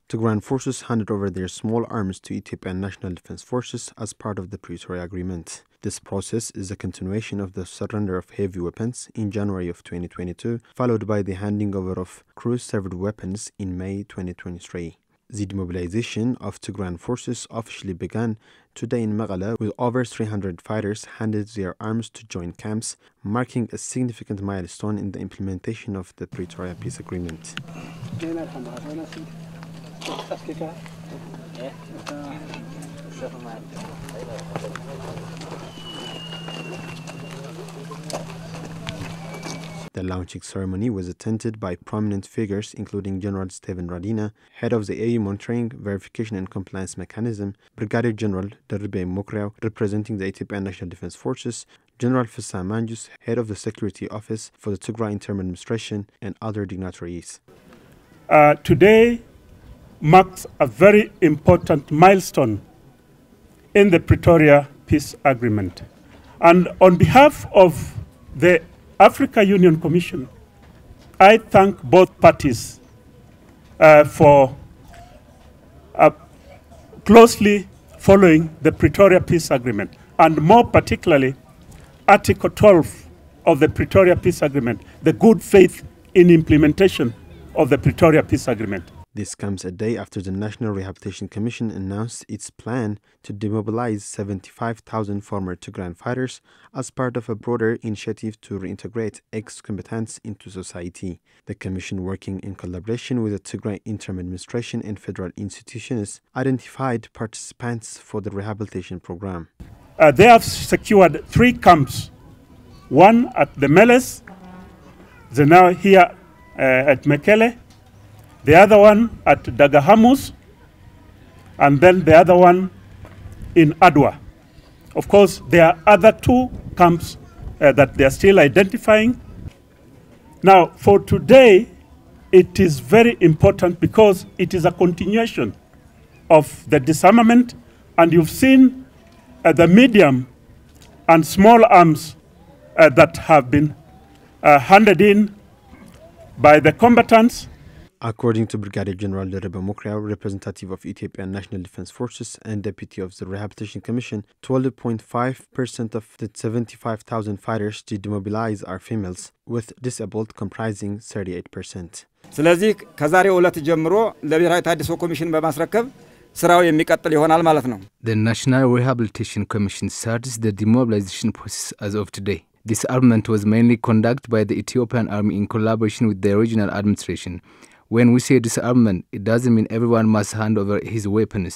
Tigrayan forces handed over their small arms to Ethiopian National Defense Forces as part of the Pretoria Agreement. This process is a continuation of the surrender of heavy weapons in January of 2022, followed by the handing over of cruise-served weapons in May 2023. The demobilization of Tigrayan forces officially began today in Meghaleh, with over 300 fighters handed their arms to join camps, marking a significant milestone in the implementation of the Pretoria Peace Agreement. The launching ceremony was attended by prominent figures including General Stephen Radina, head of the AU Monitoring, Verification and Compliance Mechanism, Brigadier General Derbe Mokriao, representing the Ethiopian National Defense Forces, General Fissa Manjus, head of the Security Office for the Tigray Interim Administration, and other dignitaries. Today marks a very important milestone in the Pretoria Peace Agreement. And on behalf of the Africa Union Commission, I thank both parties for closely following the Pretoria Peace Agreement, and more particularly Article 12 of the Pretoria Peace Agreement, the good faith in implementation of the Pretoria Peace Agreement. This comes a day after the National Rehabilitation Commission announced its plan to demobilize 75,000 former Tigrayan fighters as part of a broader initiative to reintegrate ex-combatants into society. The Commission, working in collaboration with the Tigray Interim Administration and federal institutions, identified participants for the rehabilitation program. They have secured 3 camps, one at the Meles, the now here at Mekele, the other one at Dagahamus, and then the other one in Adwa. Of course, there are other 2 camps that they are still identifying. Now, for today, it is very important because it is a continuation of the disarmament, and you've seen the medium and small arms that have been handed in by the combatants. According to Brigadier General Derbe Mokriao, representative of Ethiopian National Defense Forces and deputy of the Rehabilitation Commission, 12.5% of the 75,000 fighters to demobilize are females, with disabled comprising 38%. ስለዚህ ከዛሬው ዕለት ጀምሮ ለብሔራዊ ታድሶ ኮሚሽን በማስረከብ ስራው የሚቀጥል ይሆናል ማለት ነው. The National Rehabilitation Commission starts the demobilization process as of today. This armament was mainly conducted by the Ethiopian Army in collaboration with the regional administration. When we say disarmament, it doesn't mean everyone must hand over his weapons.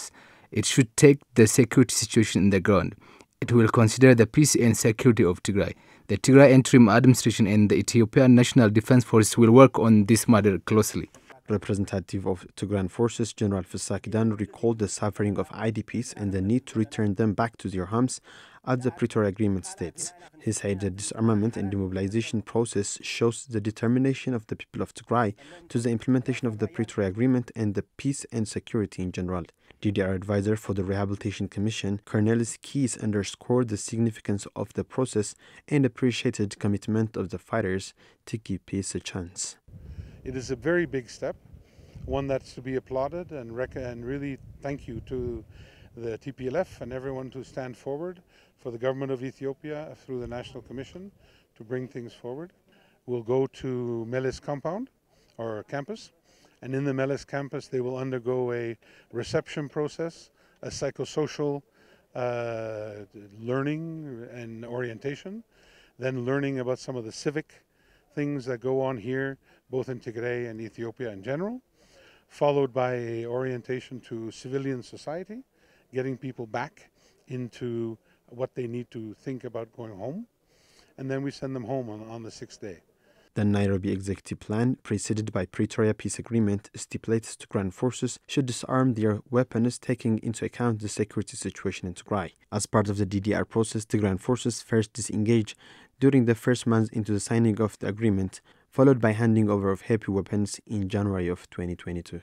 It should take the security situation in the ground. It will consider the peace and security of Tigray. The Tigray Interim Administration and the Ethiopian National Defense Force will work on this matter closely. Representative of Tigrayan forces, General Fissa Kidan, recalled the suffering of IDPs and the need to return them back to their homes, as the Pretoria Agreement states. He said the disarmament and demobilization process shows the determination of the people of Tigray to the implementation of the Pretoria Agreement and the peace and security in general. DDR advisor for the Rehabilitation Commission, Cornelis Keys, underscored the significance of the process and appreciated commitment of the fighters to give peace a chance. It is a very big step, one that's to be applauded, and really thank you to the TPLF and everyone to stand forward for the government of Ethiopia through the National Commission to bring things forward. We'll go to Meles compound or campus, and in the Meles campus they will undergo a reception process, a psychosocial learning and orientation, then learning about some of the civic things that go on here, both in Tigray and Ethiopia in general, followed by a orientation to civilian society, getting people back into what they need to think about going home, and then we send them home on the 6th day. The Nairobi Executive Plan, preceded by Pretoria Peace Agreement, stipulates Tigrayan forces should disarm their weapons, taking into account the security situation in Tigray. As part of the DDR process, Tigrayan forces first disengaged during the first month into the signing of the agreement, followed by handing over of heavy weapons in January of 2022.